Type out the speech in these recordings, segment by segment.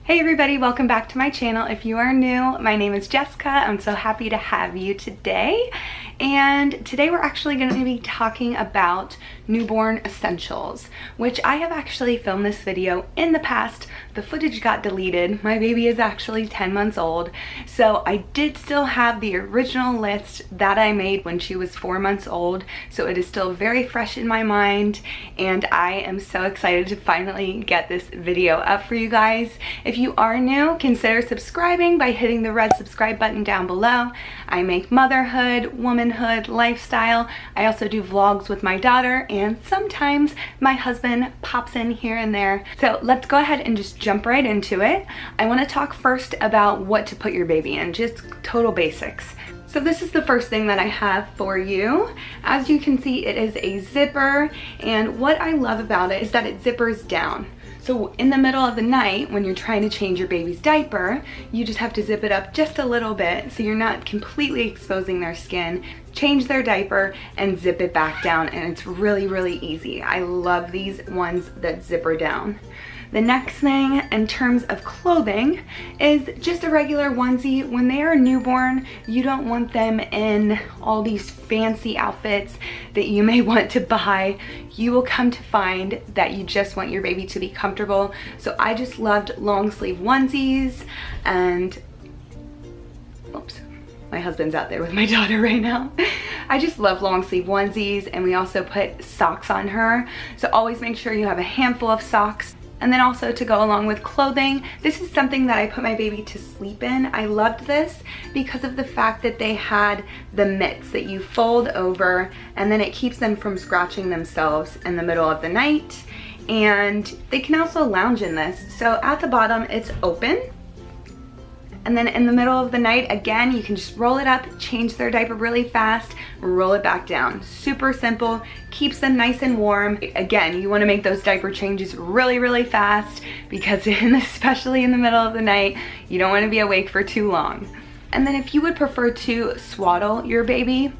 Hey everybody, welcome back to my channel. If you are new, my name is Jessica. I'm so happy to have you today. And today we're actually going to be talking about newborn essentials, which I have actually filmed this video in the past. The footage got deleted. My baby is actually 10 months old. So I did still have the original list that I made when she was 4 months old. So it is still very fresh in my mind. And I am so excited to finally get this video up for you guys. If you are new, consider subscribing by hitting the red subscribe button down below. I make motherhood, womanhood, lifestyle. I also do vlogs with my daughter, and sometimes my husband pops in here and there. So let's go ahead and just jump right into it. I want to talk first about what to put your baby in, just total basics. So this is the first thing that I have for you. As you can see, it is a zipper, and what I love about it is that it zippers down. So in the middle of the night, when you're trying to change your baby's diaper, you just have to zip it up just a little bit so you're not completely exposing their skin. Change their diaper and zip it back down, and it's really, really easy. I love these ones that zipper down. The next thing in terms of clothing is just a regular onesie. When they are newborn, you don't want them in all these fancy outfits that you may want to buy. You will come to find that you just want your baby to be comfortable. So I just loved long sleeve onesies, and oops, my husband's out there with my daughter right now. I just love long sleeve onesies, and we also put socks on her. So always make sure you have a handful of socks. And then also to go along with clothing, this is something that I put my baby to sleep in. I loved this because of the fact that they had the mitts that you fold over, and then it keeps them from scratching themselves in the middle of the night. And they can also lounge in this. So at the bottom, it's open. And then in the middle of the night, again, you can just roll it up, change their diaper really fast, roll it back down. Super simple, keeps them nice and warm. Again, you want to make those diaper changes really, really fast because especially in the middle of the night, you don't want to be awake for too long. And then if you would prefer to swaddle your baby,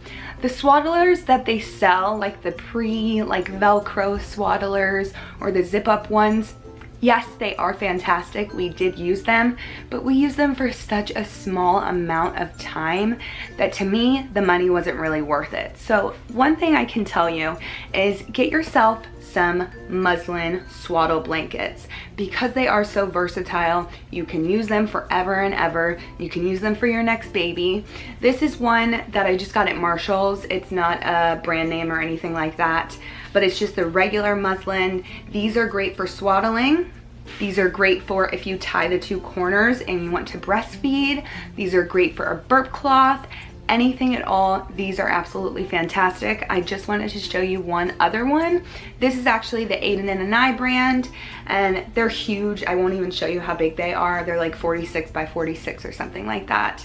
the swaddlers that they sell, like the Velcro swaddlers or the zip up ones, yes, they are fantastic. We did use them, but we use them for such a small amount of time that to me, the money wasn't really worth it. So one thing I can tell you is get yourself some muslin swaddle blankets. Because they are so versatile, you can use them forever and ever. You can use them for your next baby. This is one that I just got at Marshall's. It's not a brand name or anything like that, but it's just the regular muslin. These are great for swaddling. These are great for if you tie the two corners and you want to breastfeed. These are great for a burp cloth. Anything at all, these are absolutely fantastic. I just wanted to show you one other one. This is actually the Aiden and I brand, and they're huge. I won't even show you how big they are. They're like 46 by 46 or something like that.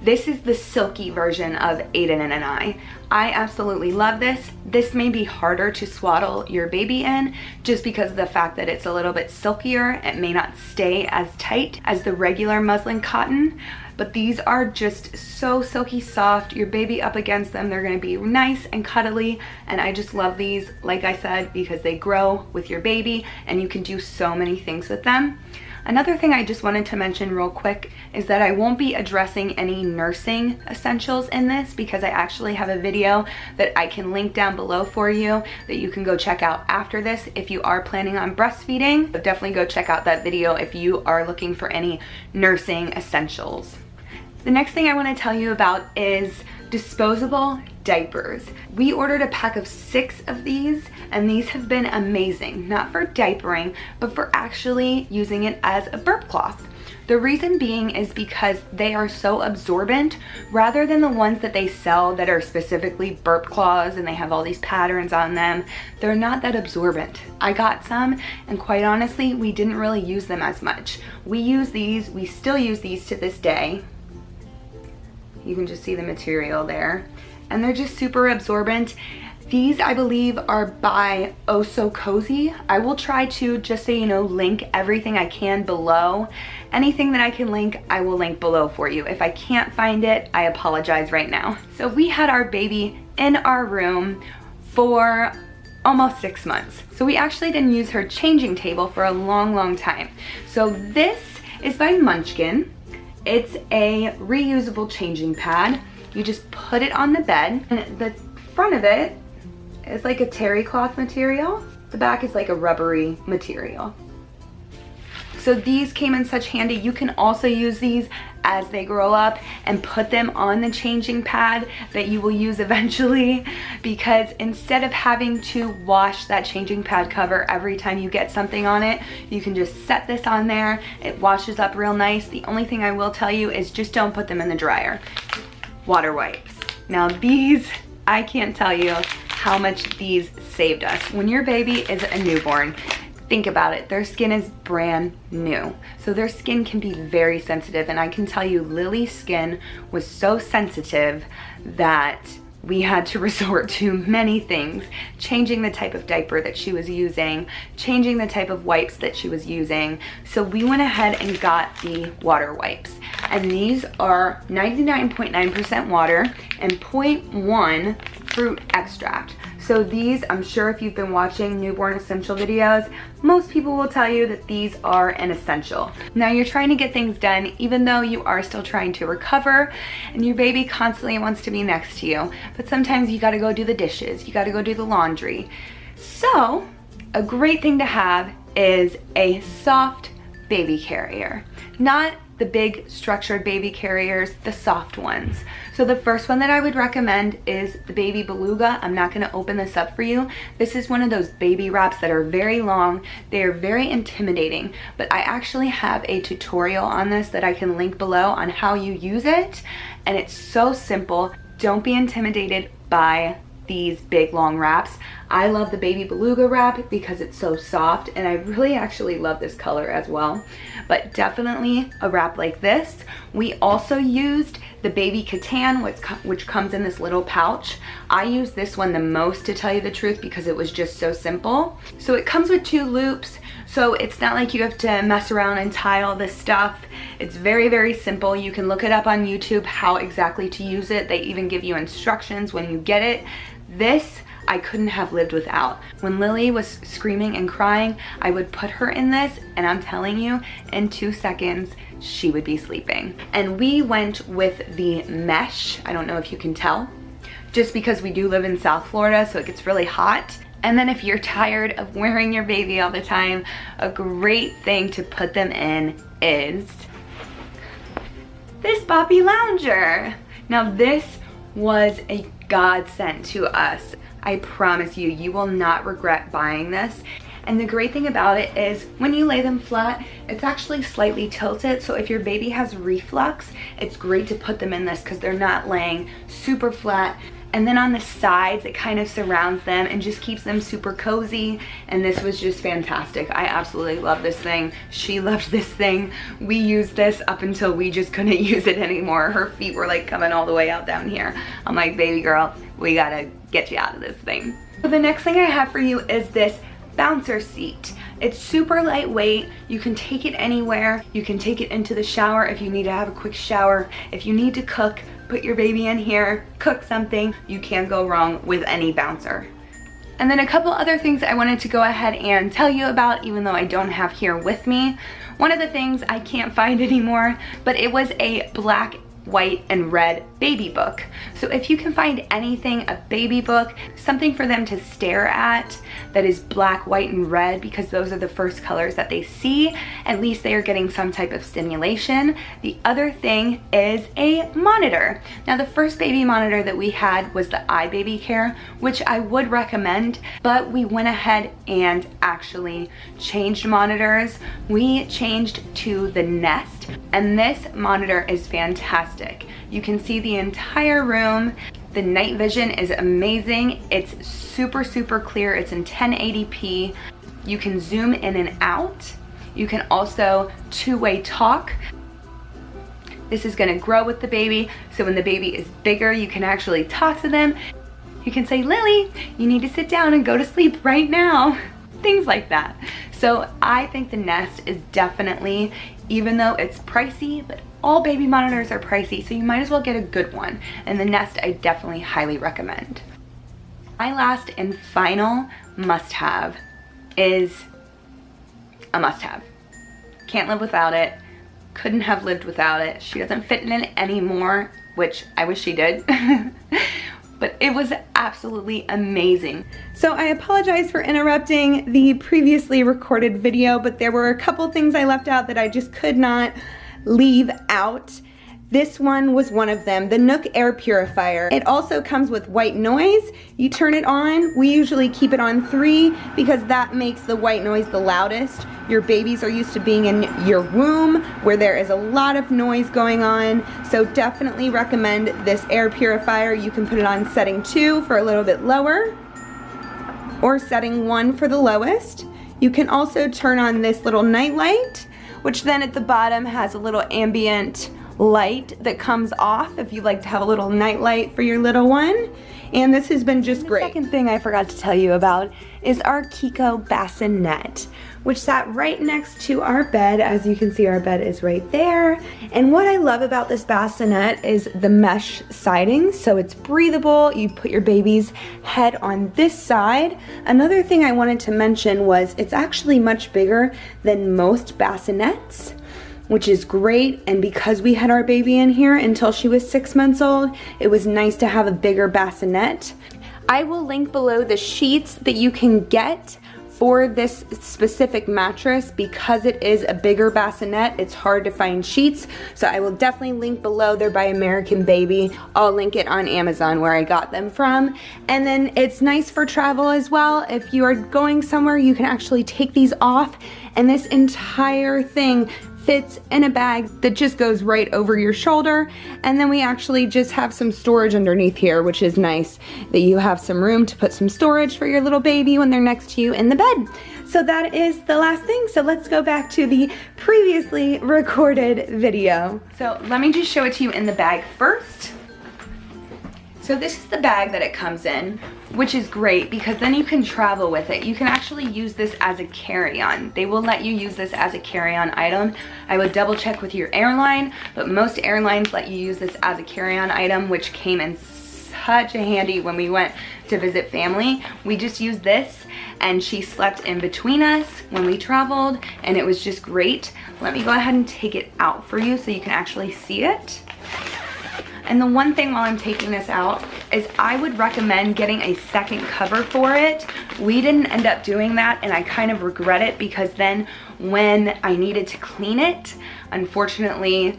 This is the silky version of Aiden and I. I absolutely love this. This may be harder to swaddle your baby in just because of the fact that it's a little bit silkier. It may not stay as tight as the regular muslin cotton, but these are just so silky soft. Your baby up against them, they're gonna be nice and cuddly, and I just love these, like I said, because they grow with your baby and you can do so many things with them. Another thing I just wanted to mention real quick is that I won't be addressing any nursing essentials in this because I actually have a video that I can link down below for you that you can go check out after this if you are planning on breastfeeding. So definitely go check out that video if you are looking for any nursing essentials. The next thing I want to tell you about is disposable diapers. We ordered a pack of 6 of these, and these have been amazing, not for diapering, but for actually using it as a burp cloth. The reason being is because they are so absorbent rather than the ones that they sell that are specifically burp cloths and they have all these patterns on them. They're not that absorbent. I got some, and quite honestly, we didn't really use them as much. We still use these to this day. You can just see the material there. And they're just super absorbent. These, I believe, are by Oh So Cozy. I will try to, just so you know, link everything I can below. Anything that I can link, I will link below for you. If I can't find it, I apologize right now. So we had our baby in our room for almost 6 months. So we actually didn't use her changing table for a long, long time. So this is by Munchkin. It's a reusable changing pad. You just put it on the bed, and the front of it is like a terry cloth material. The back is like a rubbery material. So these came in such handy. You can also use these as they grow up and put them on the changing pad that you will use eventually, because instead of having to wash that changing pad cover every time you get something on it, you can just set this on there. It washes up real nice. The only thing I will tell you is just don't put them in the dryer. Water wipes. Now these, I can't tell you how much these saved us. When your baby is a newborn, think about it, their skin is brand new. So their skin can be very sensitive, and I can tell you Lily's skin was so sensitive that we had to resort to many things, changing the type of diaper that she was using, changing the type of wipes that she was using. So we went ahead and got the water wipes. And these are 99.9% water and 0.1 fruit extract. So these, I'm sure if you've been watching newborn essential videos, most people will tell you that these are an essential. Now you're trying to get things done even though you are still trying to recover, and your baby constantly wants to be next to you, but sometimes you gotta go do the dishes, you gotta go do the laundry. So a great thing to have is a soft baby carrier. Not the big structured baby carriers, the soft ones. So the first one that I would recommend is the baby Beluga. I'm not gonna open this up for you. This is one of those baby wraps that are very long. They are very intimidating, but I actually have a tutorial on this that I can link below on how you use it. And it's so simple. Don't be intimidated by these big long wraps. I love the baby Beluga wrap because it's so soft, and I really actually love this color as well. But definitely a wrap like this. We also used the baby Catan, which comes in this little pouch. I use this one the most, to tell you the truth, because it was just so simple. So it comes with 2 loops, so it's not like you have to mess around and tie all this stuff. It's very, very simple. You can look it up on YouTube how exactly to use it. They even give you instructions when you get it. This I couldn't have lived without. When Lily was screaming and crying, I would put her in this, and I'm telling you, in 2 seconds, she would be sleeping. And we went with the mesh. I don't know if you can tell, just because we do live in South Florida, so it gets really hot. And then if you're tired of wearing your baby all the time, a great thing to put them in is this Papi Lounger. Now this was a godsend to us. I promise you, you will not regret buying this. And the great thing about it is when you lay them flat, it's actually slightly tilted. So if your baby has reflux, it's great to put them in this because they're not laying super flat. And then on the sides, it kind of surrounds them and just keeps them super cozy. And this was just fantastic. I absolutely love this thing. She loved this thing. We used this up until we just couldn't use it anymore. Her feet were like coming all the way out down here. I'm like, baby girl, we gotta get you out of this thing. So the next thing I have for you is this bouncer seat. It's super lightweight. You can take it anywhere. You can take it into the shower if you need to have a quick shower. If you need to cook, put your baby in here, cook something. You can't go wrong with any bouncer. And then a couple other things I wanted to go ahead and tell you about, even though I don't have here with me. One of the things I can't find anymore, but it was a black, white, and red baby book. So if you can find anything, a baby book, something for them to stare at that is black, white, and red, because those are the first colors that they see, at least they are getting some type of stimulation. The other thing is a monitor. Now the first baby monitor that we had was the iBaby Care, which I would recommend, but we went ahead and actually changed monitors. We changed to the Nest, and this monitor is fantastic. You can see the entire room. The night vision is amazing. It's super, super clear. It's in 1080p. You can zoom in and out. You can also two-way talk. This is gonna grow with the baby, so when the baby is bigger, you can actually talk to them. You can say, Lily, you need to sit down and go to sleep right now. Things like that. So I think the Nest is definitely, even though it's pricey, but all baby monitors are pricey, so you might as well get a good one. And the Nest I definitely highly recommend. My last and final must-have is a must-have. Can't live without it. couldn't have lived without it. She doesn't fit in it anymore, which I wish she did. But it was absolutely amazing. So I apologize for interrupting the previously recorded video, but there were a couple things I left out that I just could not leave out. This one was one of them, the Nook air purifier. It also comes with white noise. You turn it on. We usually keep it on 3 because that makes the white noise the loudest. Your babies are used to being in your womb where there is a lot of noise going on. So definitely recommend this air purifier. You can put it on setting 2 for a little bit lower or setting 1 for the lowest. You can also turn on this little night light, which then at the bottom has a little ambient light that comes off if you like to have a little night light for your little one. And this has been just great. The second thing I forgot to tell you about is our Kiko Bassinet, which sat right next to our bed. As you can see, our bed is right there. And what I love about this bassinet is the mesh siding, so it's breathable. You put your baby's head on this side. Another thing I wanted to mention was it's actually much bigger than most bassinets, which is great. And because we had our baby in here until she was 6 months old, it was nice to have a bigger bassinet. I will link below the sheets that you can get for this specific mattress. Because it is a bigger bassinet, it's hard to find sheets, so I will definitely link below. They're by American Baby. I'll link it on Amazon where I got them from. And then it's nice for travel as well. If you are going somewhere, you can actually take these off, and this entire thing fits in a bag that just goes right over your shoulder. And then we actually just have some storage underneath here, which is nice that you have some room to put some storage for your little baby when they're next to you in the bed. So that is the last thing. So let's go back to the previously recorded video. So let me just show it to you in the bag first. So this is the bag that it comes in, which is great because then you can travel with it. You can actually use this as a carry-on. They will let you use this as a carry-on item. I would double check with your airline, but most airlines let you use this as a carry-on item, which came in such a handy when we went to visit family. We just used this and she slept in between us when we traveled, and it was just great. Let me go ahead and take it out for you so you can actually see it. And the one thing while I'm taking this out is I would recommend getting a second cover for it. We didn't end up doing that, and I kind of regret it because then when I needed to clean it, unfortunately,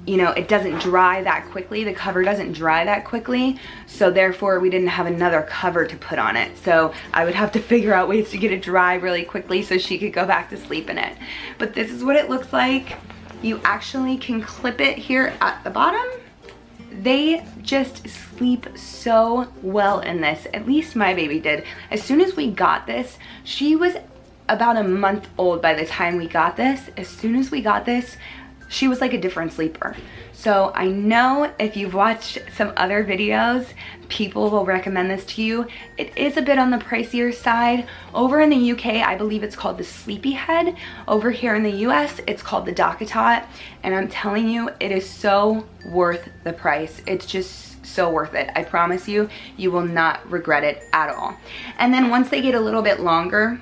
you know, it doesn't dry that quickly. The cover doesn't dry that quickly. So therefore we didn't have another cover to put on it. So I would have to figure out ways to get it dry really quickly so she could go back to sleep in it. But this is what it looks like. You actually can clip it here at the bottom. They just sleep so well in this. At least my baby did. As soon as we got this, she was about a month old by the time we got this. As soon as we got this, she was like a different sleeper. So I know if you've watched some other videos, people will recommend this to you. It is a bit on the pricier side. Over in the UK, I believe it's called the Sleepyhead. Over here in the US, it's called the DockATot. And I'm telling you, it is so worth the price. It's just so worth it. I promise you, you will not regret it at all. And then once they get a little bit longer,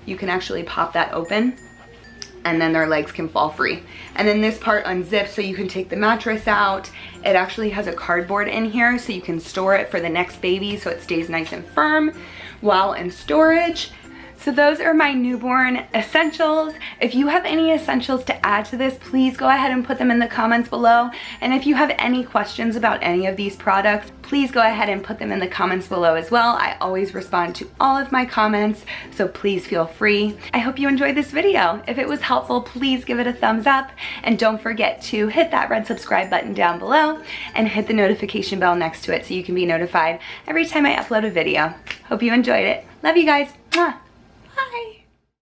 you can actually pop that open, and then their legs can fall free. And then this part unzips so you can take the mattress out. It actually has a cardboard in here so you can store it for the next baby so it stays nice and firm while in storage. So those are my newborn essentials. If you have any essentials to add to this, please go ahead and put them in the comments below. And if you have any questions about any of these products, please go ahead and put them in the comments below as well. I always respond to all of my comments, so please feel free. I hope you enjoyed this video. If it was helpful, please give it a thumbs up. And don't forget to hit that red subscribe button down below and hit the notification bell next to it so you can be notified every time I upload a video. Hope you enjoyed it. Love you guys. Mwah. Bye.